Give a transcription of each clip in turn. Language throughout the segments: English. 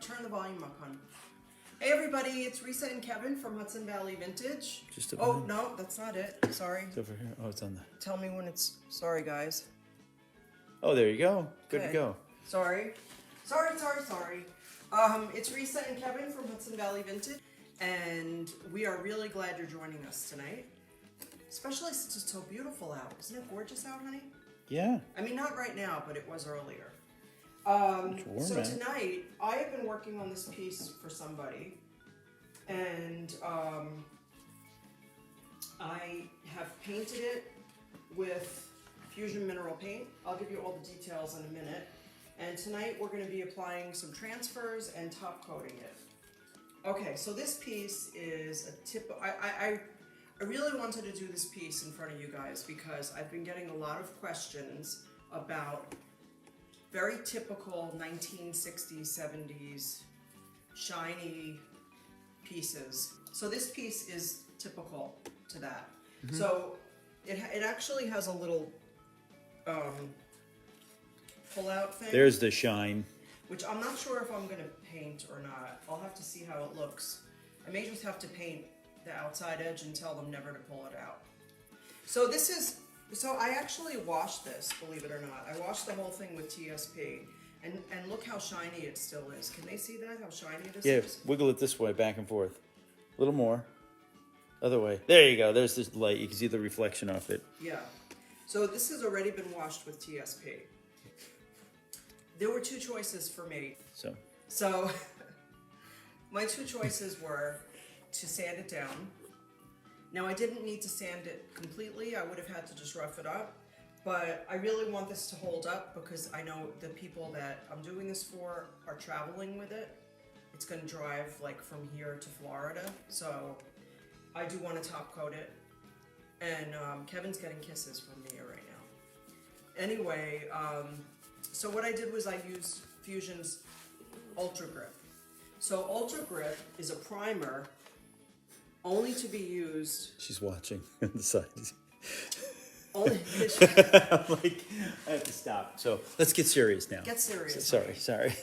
turn the volume up, hon. Hey everybody, it's Risa and Kevin from Hudson Valley Vintage. Oh, no, that's not it. Sorry. It's over here. Oh, it's on the... Tell me when it's... Sorry, guys. Oh, there you go. Good to go. Sorry. It's Risa and Kevin from Hudson Valley Vintage, and we are really glad you're joining us tonight. Especially since it's so beautiful out. Isn't it gorgeous out, honey? Yeah. I mean, not right now, but it was earlier. It's warm, so man. tonight, I have been working on this piece for somebody, and I have painted it with Fusion Mineral Paint. I'll give you all the details in a minute. And tonight we're going to be applying some transfers and top coating it. Okay, so this piece is a tip. I really wanted to do this piece in front of you guys because I've been getting a lot of questions about very typical 1960s, 70s shiny pieces. So this piece is typical to that. Mm-hmm. So it actually has a little pull-out thing. There's the shine. Which I'm not sure if I'm going to paint or not. I'll have to see how it looks. I may just have to paint the outside edge and tell them never to pull it out. So this is, so I actually washed this, believe it or not. I washed the whole thing with TSP. And look how shiny it still is. Can they see that, how shiny this is? Yeah, wiggle it this way, back and forth. A little more. Other way. There you go. There's this light. You can see the reflection off it. Yeah. So this has already been washed with TSP. There were two choices for me. So my two choices were to sand it down. Now I didn't need to sand it completely. I would have had to just rough it up. But I really want this to hold up because I know the people that I'm doing this for are traveling with it. It's going to drive like from here to Florida. So I do want to top coat it. And Kevin's getting kisses from me right now. Anyway, so what I did was I used Fusion's Ultra Grip. So Ultra Grip is a primer only to be used... She's watching on the side. Only... I'm like, I have to stop. So let's get serious now. Get serious. Sorry.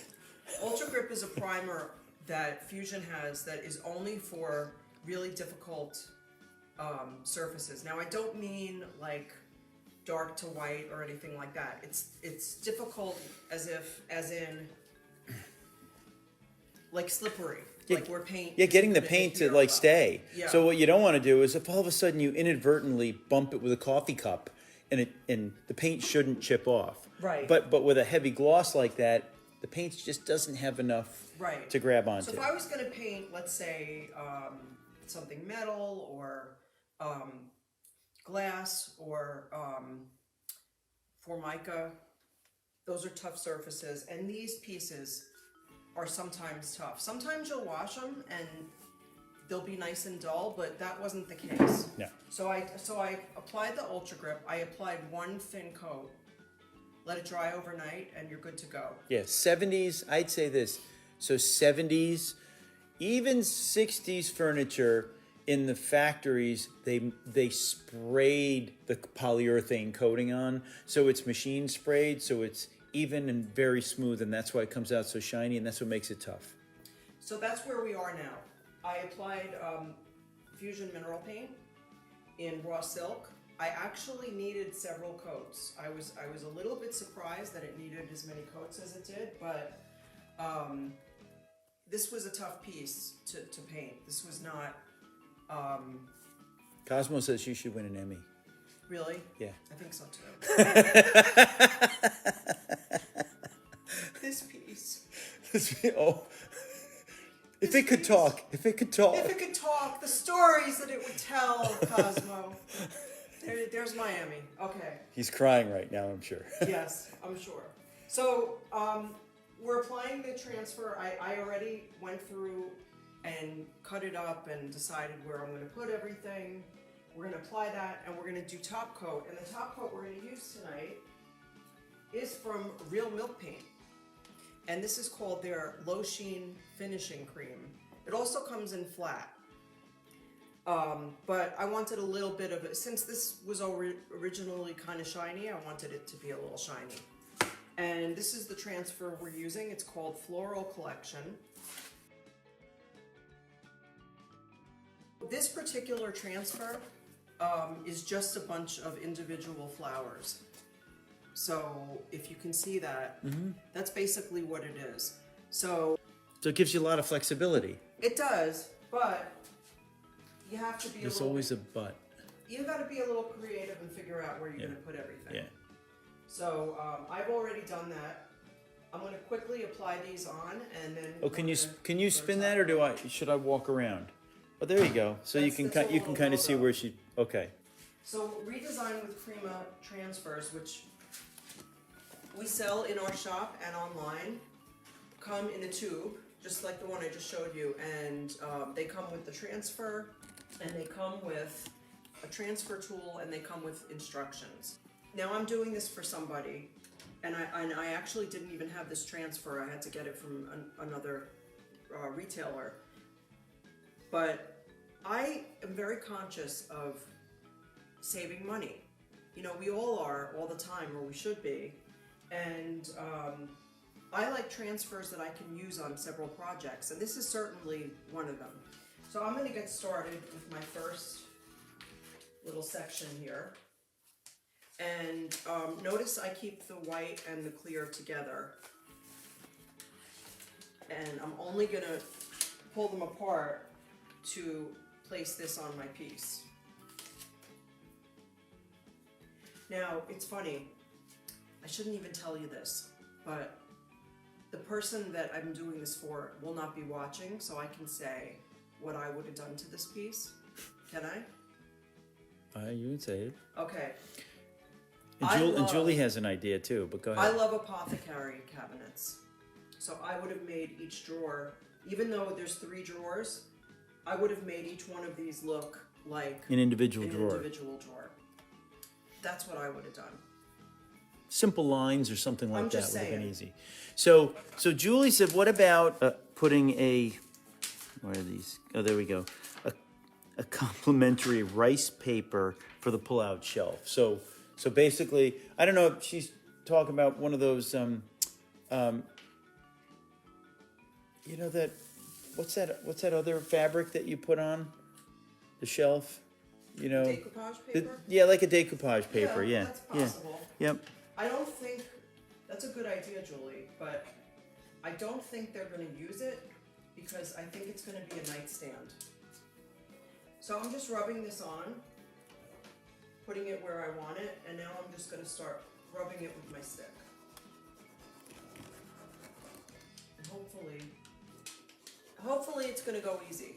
Ultra Grip is a primer that Fusion has that is only for really difficult surfaces. Now I don't mean like dark to white or anything like that. It's difficult as in like slippery. Yeah, like where paint. Yeah, getting the paint to like stay. Yeah. So what you don't want to do is if all of a sudden you inadvertently bump it with a coffee cup and the paint shouldn't chip off. Right. But with a heavy gloss like that, the paint just doesn't have enough to grab onto. So if I was going to paint, let's say, something metal or glass or Formica, those are tough surfaces, and these pieces are sometimes tough. Sometimes you'll wash them and they'll be nice and dull, but that wasn't the case. No. So I applied the Ultra Grip. I applied one thin coat, let it dry overnight, and you're good to go. Yeah, 70s, I'd say this. So 70s, even 60s furniture in the factories, they sprayed the polyurethane coating on, so it's machine sprayed, so it's even and very smooth, and that's why it comes out so shiny, and that's what makes it tough. So that's where we are now. I applied Fusion Mineral Paint in raw silk. I actually needed several coats. I was a little bit surprised that it needed as many coats as it did, but this was a tough piece to paint. This was not... Cosmo says you should win an Emmy. Really? Yeah. I think so too. This piece. Oh. If it could talk. If it could talk, the stories that it would tell, Cosmo. There's Miami. Okay. He's crying right now, I'm sure. Yes, I'm sure. So, we're applying the transfer. I already went through and cut it up and decided where I'm going to put everything. We're going to apply that, and we're going to do top coat. And the top coat we're going to use tonight is from Real Milk Paint. And this is called their Low Sheen Finishing Cream. It also comes in flat. But I wanted a little bit of it. Since this was originally kind of shiny, I wanted it to be a little shiny. And this is the transfer we're using. It's called Floral Collection. This particular transfer is just a bunch of individual flowers. So if you can see that, that's basically what it is. So it gives you a lot of flexibility. It does, but you have to be There's always a but. You got to be a little creative and figure out where you're going to put everything. Yeah. So I've already done that. I'm going to quickly apply these on, and then. Oh, can you spin that, or should I walk around? Oh, there you go. So you can kind of see where she. Okay. So Redesign with Prima transfers, which we sell in our shop and online, come in a tube, just like the one I just showed you, and they come with the transfer, and they come with a transfer tool, and they come with instructions. Now I'm doing this for somebody, and I actually didn't even have this transfer. I had to get it from another retailer. But I am very conscious of saving money. You know, we all are all the time, or we should be. And I like transfers that I can use on several projects, and this is certainly one of them. So I'm going to get started with my first little section here. And notice I keep the white and the clear together. And I'm only going to pull them apart to place this on my piece. Now, it's funny, I shouldn't even tell you this, but the person that I'm doing this for will not be watching, so I can say what I would have done to this piece. Can I? You would say it. Okay. And Julie has an idea too, but go ahead. I love apothecary cabinets. So I would have made each drawer, even though there's 3 drawers, I would have made each one of these look like an individual drawer. That's what I would have done. Simple lines or something like that would have been saying. easy. So Julie said, what about putting where are these? Oh, there we go. A complimentary rice paper for the pull-out shelf. So basically, I don't know if she's talking about one of those, you know, that, what's that other fabric that you put on the shelf? You know, Decoupage paper? Like a decoupage paper. Yeah, that's possible. Yeah. Yep. I don't think that's a good idea, Julie, but I don't think they're going to use it because I think it's going to be a nightstand. So I'm just rubbing this on, putting it where I want it, and now I'm just going to start rubbing it with my stick. And hopefully it's going to go easy.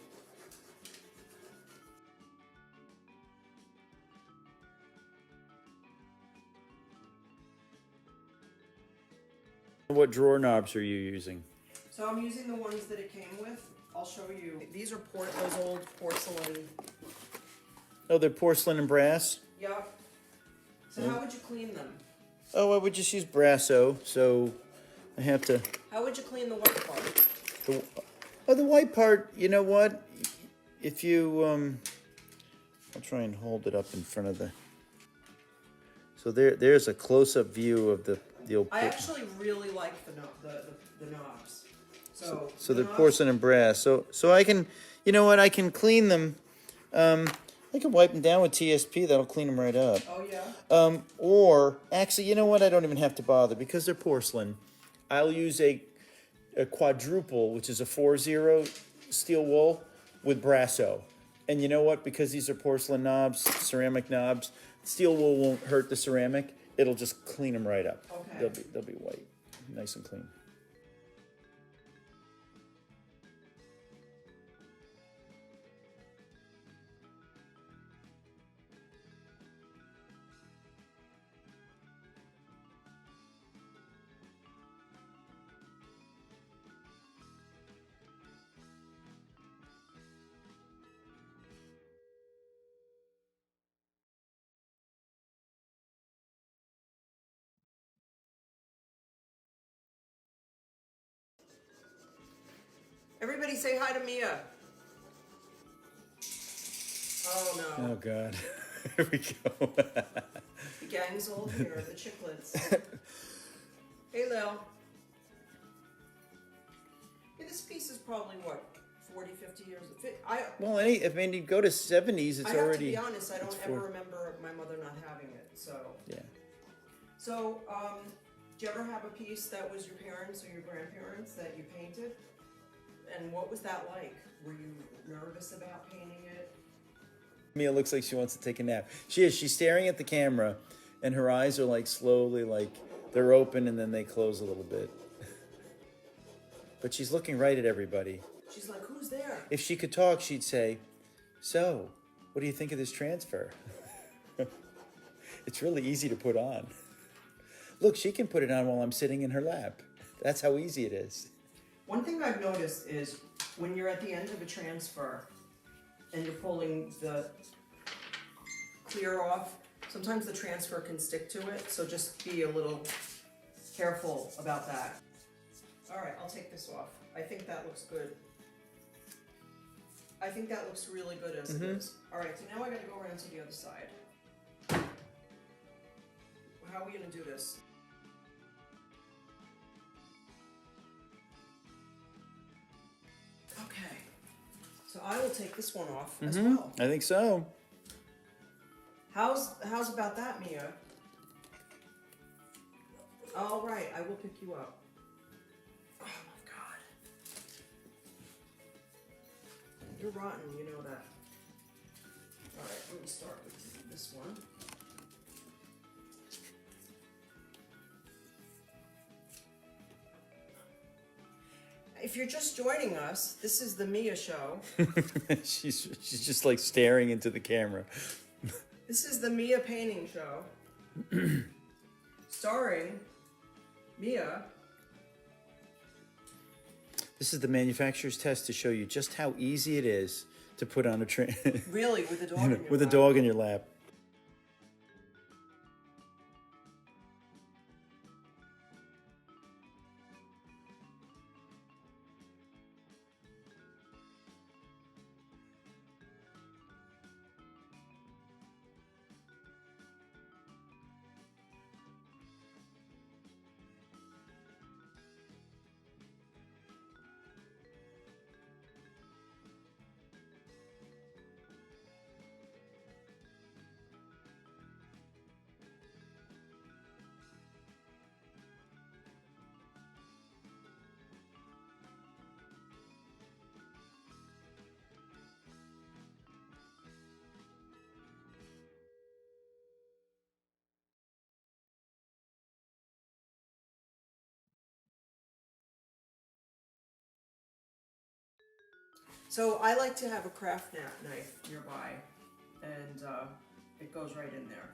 What drawer knobs are you using? So I'm using the ones that it came with. I'll show you. These are those old porcelain. Oh, they're porcelain and brass? Yep. So how would you clean them? Oh, I would just use Brasso, so I have to... How would you clean the white part? The white part, you know what? If you... I'll try and hold it up in front of the... So there's a close-up view of the old... I actually really like the knobs. So they're porcelain and brass. So I can, you know what? I can clean them. I can wipe them down with TSP. That'll clean them right up. Oh yeah. Or actually, you know what? I don't even have to bother because they're porcelain. I'll use a quadruple, which is a 4-0 steel wool with Brasso. And you know what? Because these are porcelain knobs, ceramic knobs, steel wool won't hurt the ceramic. It'll just clean them right up. Okay. They'll be white, nice and clean. Everybody say hi to Mia. Oh no. Oh God. Here we go. The gang's all here, the chicklets. Hey, Lil. Yeah, this piece is probably what, 40, 50 years. Well, I mean, you go to 70s, it's I have already. to be honest. I don't ever remember my mother not having it. So. Yeah. So, did you ever have a piece that was your parents or your grandparents that you painted? And what was that like? Were you nervous about painting it? Mia looks like she wants to take a nap. She is. She's staring at the camera, and her eyes are like slowly, like they're open and then they close a little bit. But she's looking right at everybody. She's like, who's there? If she could talk, she'd say, "So, what do you think of this transfer?" It's really easy to put on. Look, she can put it on while I'm sitting in her lap. That's how easy it is. One thing I've noticed is when you're at the end of a transfer and you're pulling the clear off, sometimes the transfer can stick to it, so just be a little careful about that. All right, I'll take this off. I think that looks good. I think that looks really good as it is. All right, so now I gotta go around to the other side. How are we gonna do this? Okay, so I will take this one off as well. I think so. How's about that, Mia? All right, I will pick you up. Oh my God, you're rotten, you know that. All right, I'm gonna start with this one. If you're just joining us, this is the Mia show. She's just like staring into the camera. This is the Mia painting show. Starring Mia. This is the manufacturer's test to show you just how easy it is to put on a Really, with a dog in your with a lap. dog in your lap. So I like to have a craft knife nearby, and it goes right in there.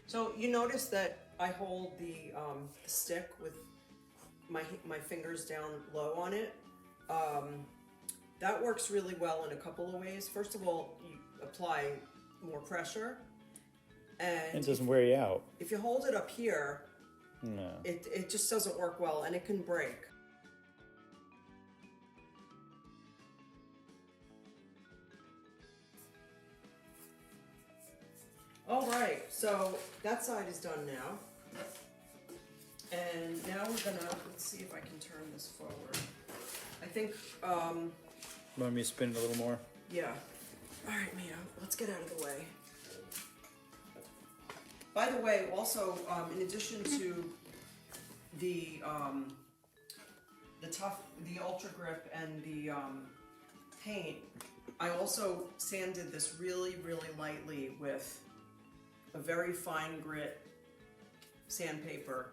So you notice that I hold the stick with my fingers down low on it. That works really well in a couple of ways. First of all, you apply more pressure, and It doesn't wear you out. if you hold it up here, No. it just doesn't work well, and it can break. All right, so that side is done now. And now we're gonna, let's see if I can turn this forward. I think, Want me to spin it a little more? yeah. All right, Mia, let's get out of the way. By the way, also, in addition to the Ultra Grip and the paint, I also sanded this really, really lightly with a very fine grit sandpaper.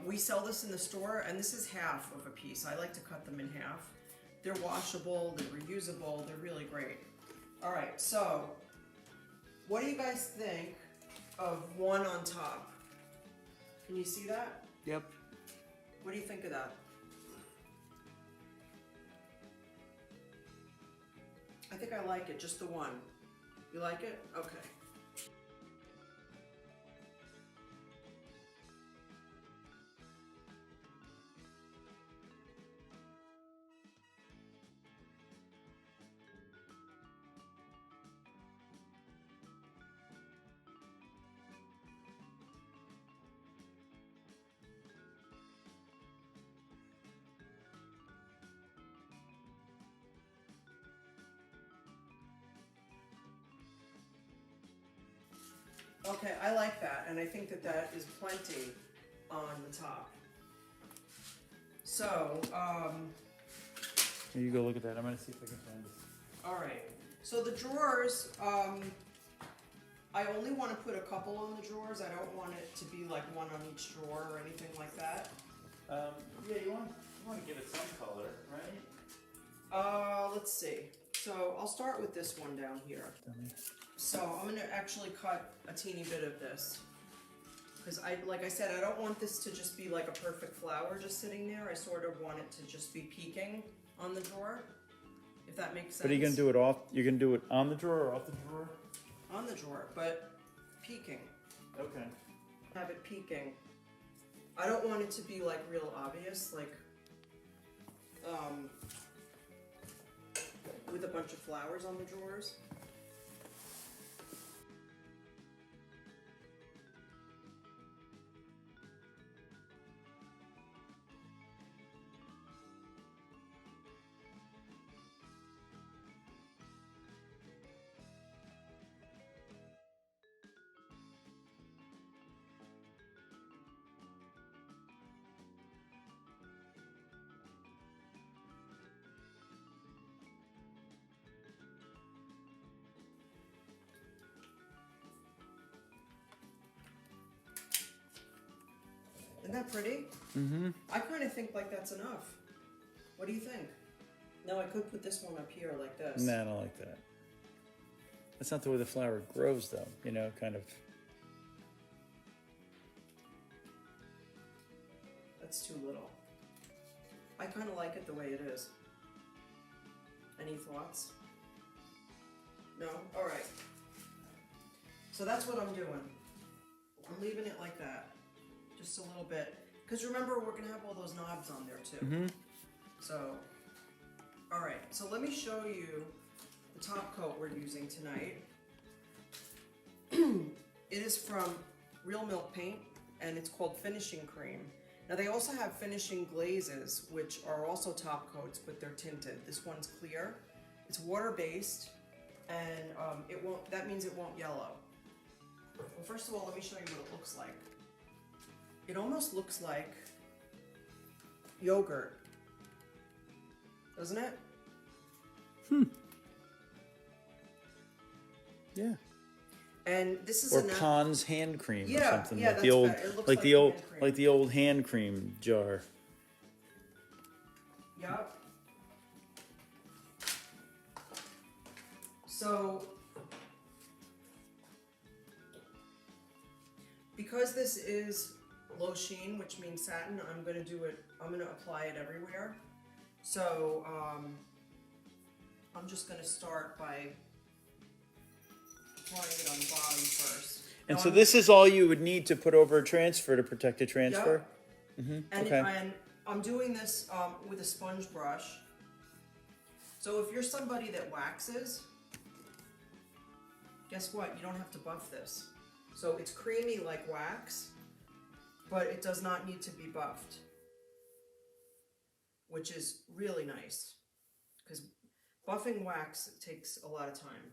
We sell this in the store, and this is half of a piece. I like to cut them in half. They're washable, they're reusable, they're really great. All right, so what do you guys think of one on top? Can you see that? Yep. What do you think of that? I think I like it, just the one. You like it? Okay. Okay, I like that, and I think that that is plenty on the top. So, Here, you go look at that. I'm gonna see if I can find this. all right. So the drawers, I only want to put a couple on the drawers. I don't want it to be like one on each drawer or anything like that. Yeah, you want to give it some color, right? Let's see. So I'll start with this one down here. So I'm gonna actually cut a teeny bit of this. Because like I said, I don't want this to just be like a perfect flower just sitting there. I sort of want it to just be peeking on the drawer, if that makes sense. But are you gonna do it off? You're gonna do it on the drawer or off the drawer? On the drawer, but peeking. Okay. Have it peeking. I don't want it to be like real obvious, like with a bunch of flowers on the drawers. Isn't that pretty? Mm-hmm. I kind of think like that's enough. What do you think? No, I could put this one up here like this. Nah, I don't like that. That's not the way the flower grows, though. You know, kind of. That's too little. I kind of like it the way it is. Any thoughts? No? All right. So that's what I'm doing. I'm leaving it like that. Just a little bit. Because remember, we're going to have all those knobs on there too. Mm-hmm. So, all right. So let me show you the top coat we're using tonight. It is from Real Milk Paint, and it's called Finishing Cream. Now they also have finishing glazes, which are also top coats, but they're tinted. This one's clear. It's water-based, and it won't. That means it won't yellow. Well, first of all, let me show you what it looks like. It almost looks like yogurt, doesn't it? Yeah. And this is Or Pond's hand cream or something. Yeah, like that's the old, better. It looks like like the old, hand cream. like the old hand cream jar. Yup. So, because this is low sheen, which means satin, I'm going to do it, I'm going to apply it everywhere. So, I'm just going to start by applying it on the bottom first. And Now so I'm- this is all you would need to put over a transfer to protect a transfer? Yep. Mm-hmm. And, Okay. and I'm doing this with a sponge brush. So if you're somebody that waxes, guess what? You don't have to buff this. So it's creamy like wax, but it does not need to be buffed, which is really nice because buffing wax takes a lot of time.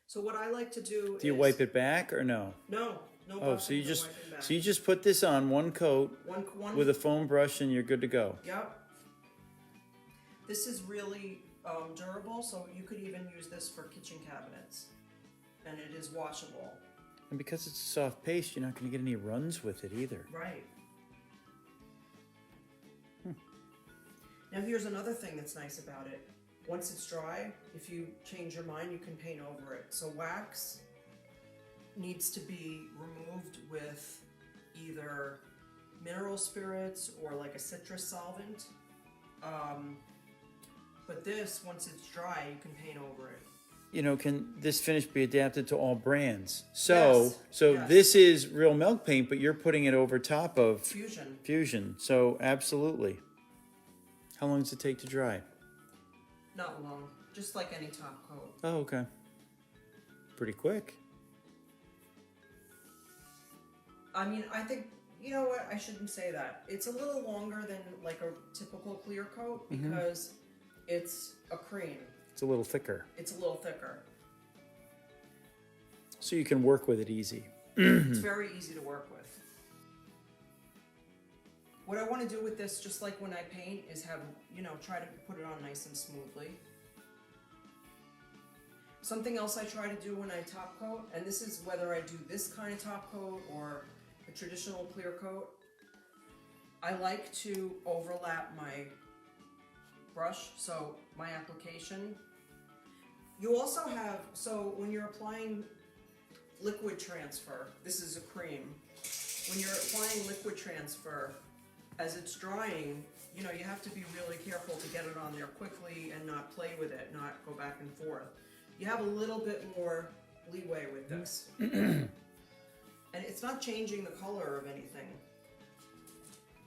So what I like to do Do you wipe it back or no? No, no. Oh, buffing, so you no just wiping back. so you just put this on one coat one with a foam brush and you're good to go. Yep. This is really durable, so you could even use this for kitchen cabinets, and it is washable. And because it's a soft paste, you're not going to get any runs with it either. Right. Now here's another thing that's nice about it. once it's dry, if you change your mind, you can paint over it. So wax needs to be removed with either mineral spirits or like a citrus solvent. But this, once it's dry, you can paint over it. You know, can this finish be adapted to all brands? So, Yes, so yes. this is real milk paint, but you're putting it over top of Fusion. Fusion. So, absolutely. How long does it take to dry? Not long, just like any top coat. Oh, okay. Pretty quick. I mean, I think, you know what, I shouldn't say that. It's a little longer than like a typical clear coat because it's a cream. It's a little thicker. It's a little thicker. So you can work with it easy. It's very easy to work with. What I want to do with this, just like when I paint, is have, you know, try to put it on nice and smoothly. Something else I try to do when I top coat, and this is whether I do this kind of top coat or a traditional clear coat, I like to overlap my brush, so my application. You also have, so when you're applying liquid transfer, this is a cream. When you're applying liquid transfer, as it's drying, you know, you have to be really careful to get it on there quickly and not play with it, not go back and forth. You have a little bit more leeway with this. And it's not changing the color of anything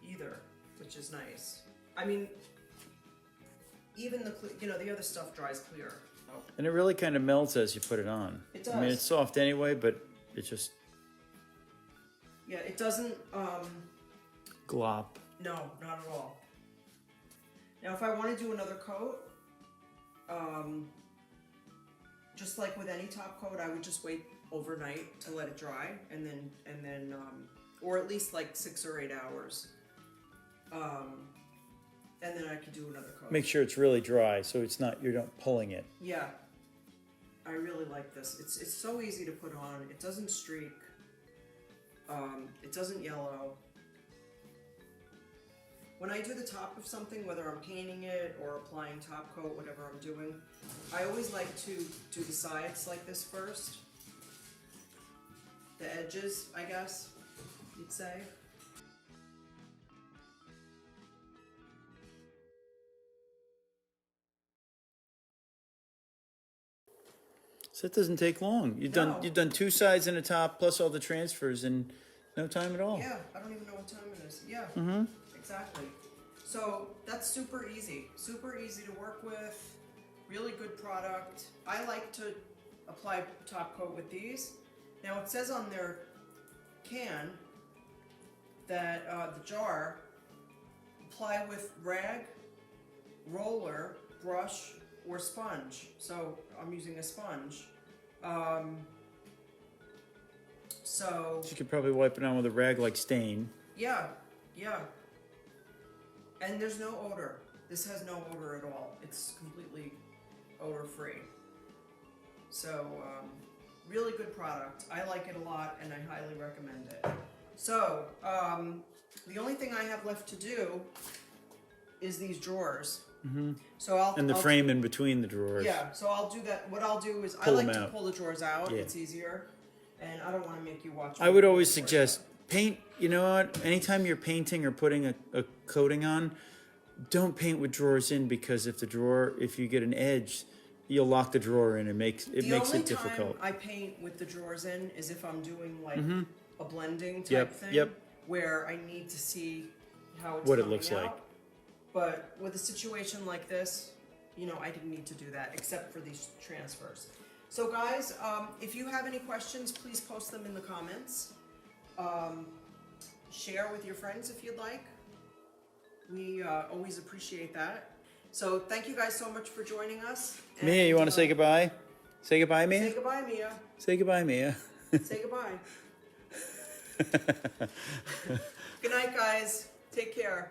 either, which is nice. I mean, even the, you know, the other stuff dries clear. Oh. And it really kind of melts as you put it on. It does. I mean, it's soft anyway, but it just... Yeah, it doesn't, glop. no, not at all. Now, if I want to do another coat, just like with any top coat, I would just wait overnight to let it dry, and then, or at least like 6 or 8 hours. And then I could do another coat. Make sure it's really dry, so it's not, you're not pulling it. Yeah, I really like this. It's so easy to put on. It doesn't streak. It doesn't yellow. When I do the top of something, whether I'm painting it or applying top coat, whatever I'm doing, I always like to do the sides like this first. The edges, I guess, you'd say. So it doesn't take long. You've No. done 2 sides and a top plus all the transfers in no time at all. Yeah, I don't even know what time it is. Yeah, exactly. So that's super easy to work with, really good product. I like to apply top coat with these. Now it says on their can that the jar, apply with rag, roller, brush, or sponge. So I'm using a sponge. So You could probably wipe it on with a rag like stain. yeah. And there's no odor. This has no odor at all. It's completely odor-free. So, really good product. I like it a lot, and I highly recommend it. So, the only thing I have left to do is these drawers. So And the frame in between the drawers. Yeah, so I'll do that. What I'll do is I Pull like them to out. pull the drawers out. Yeah. It's easier. And I don't want to make you watch. I me would pull always the drawers suggest out. paint, you know what? Anytime you're painting or putting a coating on, don't paint with drawers in, because if you get an edge, you'll lock the drawer in and makes it difficult. The only time I paint with the drawers in is if I'm doing like a blending type thing. Yep. Where I need to see how it's What it coming looks out. like. But with a situation like this, you know, I didn't need to do that except for these transfers. So guys, if you have any questions, please post them in the comments. Share with your friends if you'd like. We always appreciate that. So thank you guys so much for joining us. Mia, you want to say goodbye? Say goodbye, Mia? Say goodbye, Mia. Say goodbye, Mia. Say goodbye. Good night, guys. Take care.